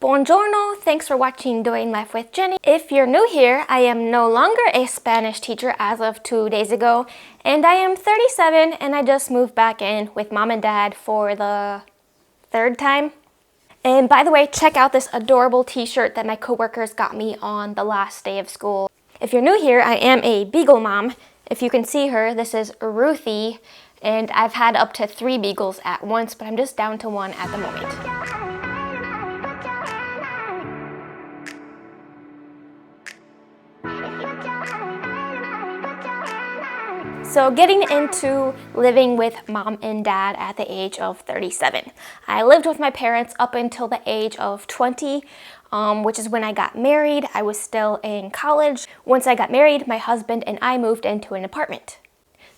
Buongiorno, thanks for watching Doing Life with Jenny. If you're new here, I am no longer a Spanish teacher as of 2 days ago, and I am 37 and I just moved back in with mom and dad for the third time. And by the way, check out this adorable t-shirt that my coworkers got me on the last day of school. If you're new here, I am a beagle mom. If you can see her, this is Ruthie, and I've had up to 3 beagles at once, but I'm just down to 1 at the moment. So getting into living with mom and dad at the age of 37. I lived with my parents up until the age of 20, which is when I got married. I was still in college. Once I got married, my husband and I moved into an apartment.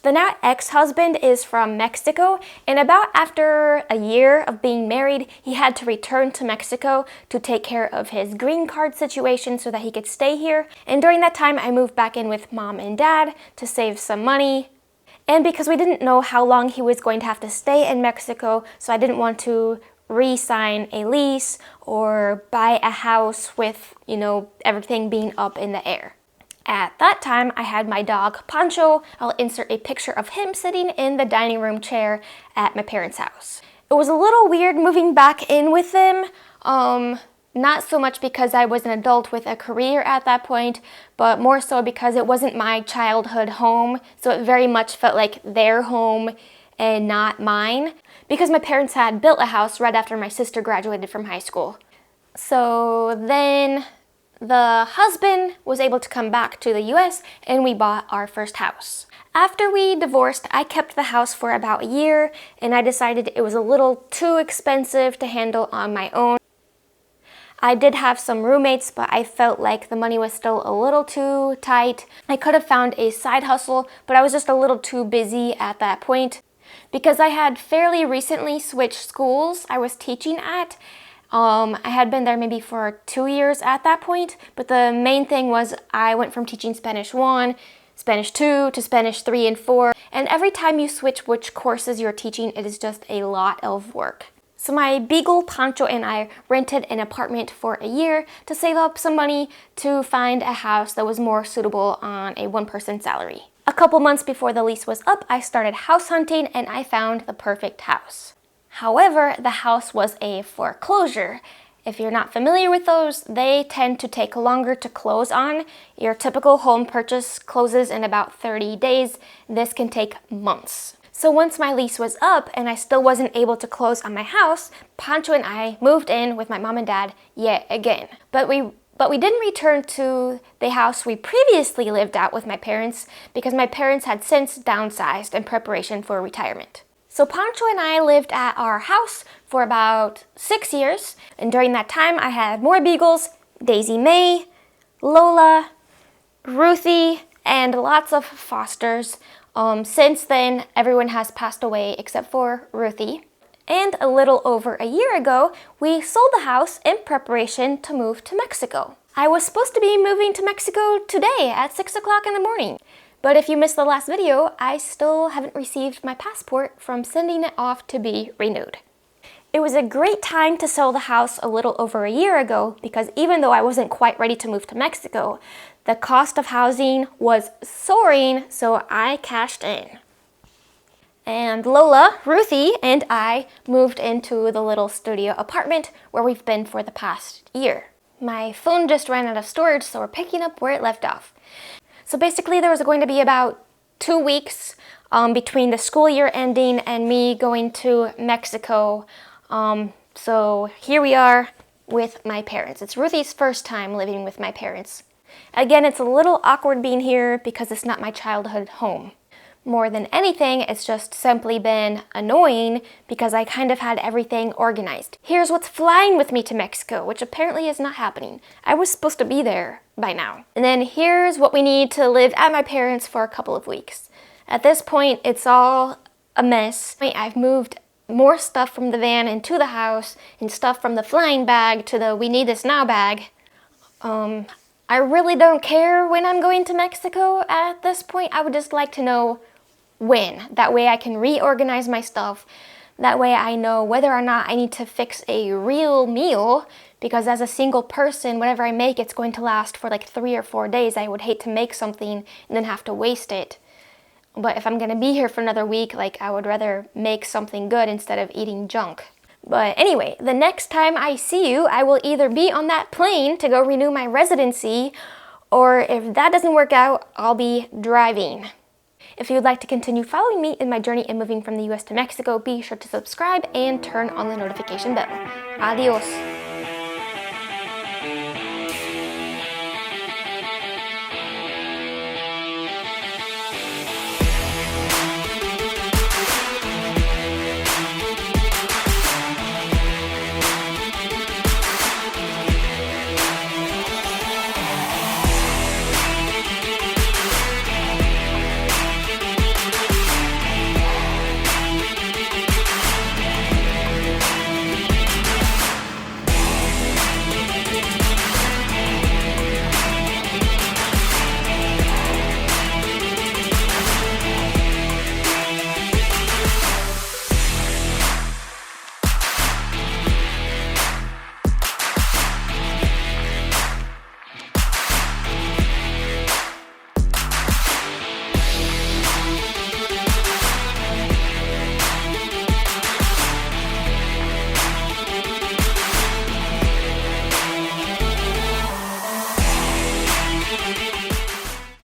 The now ex-husband is from Mexico, and about after a year of being married, he had to return to Mexico to take care of his green card situation so that he could stay here. And during that time, I moved back in with mom and dad to save some money. And because we didn't know how long he was going to have to stay in Mexico, so I didn't want to re-sign a lease or buy a house with, everything being up in the air. At that time, I had my dog, Pancho. I'll insert a picture of him sitting in the dining room chair at my parents' house. It was a little weird moving back in with him, not so much because I was an adult with a career at that point, but more so because it wasn't my childhood home, so it very much felt like their home and not mine, because my parents had built a house right after my sister graduated from high school. So then the husband was able to come back to the US and we bought our first house. After we divorced, I kept the house for about a year and I decided it was a little too expensive to handle on my own. I did have some roommates, but I felt like the money was still a little too tight. I could have found a side hustle, but I was just a little too busy at that point. Because I had fairly recently switched schools I was teaching at, I had been there maybe for 2 years at that point, but the main thing was I went from teaching Spanish 1, Spanish 2 to Spanish 3 and 4, and every time you switch which courses you're teaching, it is just a lot of work. So my beagle Pancho and I rented an apartment for a year to save up some money to find a house that was more suitable on a one-person salary. A couple months before the lease was up, I started house hunting and I found the perfect house. However, the house was a foreclosure. If you're not familiar with those, they tend to take longer to close on. Your typical home purchase closes in about 30 days. This can take months. So once my lease was up and I still wasn't able to close on my house, Pancho and I moved in with my mom and dad yet again. But we didn't return to the house we previously lived at with my parents because my parents had since downsized in preparation for retirement. So Pancho and I lived at our house for about 6 years, and during that time I had more beagles, Daisy May, Lola, Ruthie, and lots of fosters. Since then, everyone has passed away except for Ruthie. And a little over a year ago, we sold the house in preparation to move to Mexico. I was supposed to be moving to Mexico today at 6 o'clock in the morning. But if you missed the last video, I still haven't received my passport from sending it off to be renewed. It was a great time to sell the house a little over a year ago because even though I wasn't quite ready to move to Mexico, the cost of housing was soaring, so I cashed in. And Lola, Ruthie, and I moved into the little studio apartment where we've been for the past year. My phone just ran out of storage, so we're picking up where it left off. So basically there was going to be about 2 weeks between the school year ending and me going to Mexico. So here we are with my parents. It's Ruthie's first time living with my parents. Again, it's a little awkward being here because it's not my childhood home. More than anything, it's just simply been annoying because I kind of had everything organized. Here's what's flying with me to Mexico, which apparently is not happening. I was supposed to be there by now. And then here's what we need to live at my parents for a couple of weeks. At this point, it's all a mess. I've moved more stuff from the van into the house and stuff from the flying bag to the we need this now bag. I really don't care when I'm going to Mexico at this point. I would just like to know when. That way I can reorganize my stuff. That way I know whether or not I need to fix a real meal because as a single person, whatever I make, it's going to last for like 3 or 4 days. I would hate to make something and then have to waste it. But if I'm gonna be here for another week, like, I would rather make something good instead of eating junk. But anyway, the next time I see you, I will either be on that plane to go renew my residency, or if that doesn't work out, I'll be driving. If you would like to continue following me in my journey in moving from the US to Mexico, be sure to subscribe and turn on the notification bell. Adios.